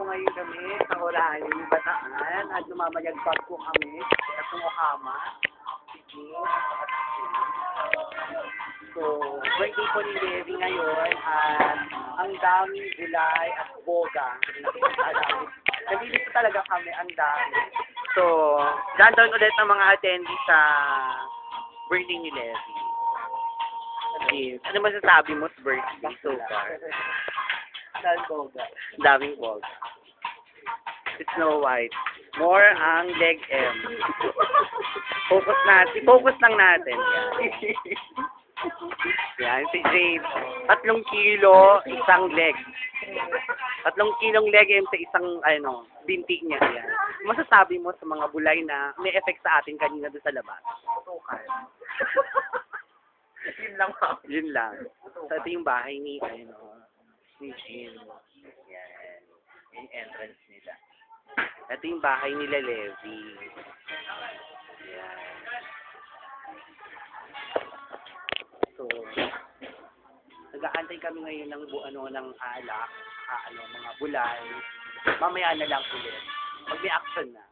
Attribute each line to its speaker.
Speaker 1: ngayon kami sa Orali, Bataan, at lumamayagpag po kami sa Tungokama. So, birthday po ni Levi ngayon at ang daming gulay at boga. Nandito talaga kami, ang dami. So, down ulit ng mga attendees sa birthday ni Levi. Yes. Ano masasabi mo sa birthday so far?
Speaker 2: Dahil boga.
Speaker 1: Daming boga. Snow White. More ang leg M. Focus lang natin. Yan, si Jade. 3 kilo, isang leg. 3 kilong leg M sa isang, binti niya. Yan. Masasabi mo sa mga bulay na may effect sa atin kanina doon sa labas?
Speaker 2: Tukan. Yun lang pa.
Speaker 1: Yun lang. So, ito yung bahay ni, ni Jim.
Speaker 2: Yan. Yung entrance nila.
Speaker 1: Ito yung bahay nila Levi. Yan. So, nag-aantay kami ngayon ng ng alak, mga bulay. Mamaya na lang ulit. Pag may action na.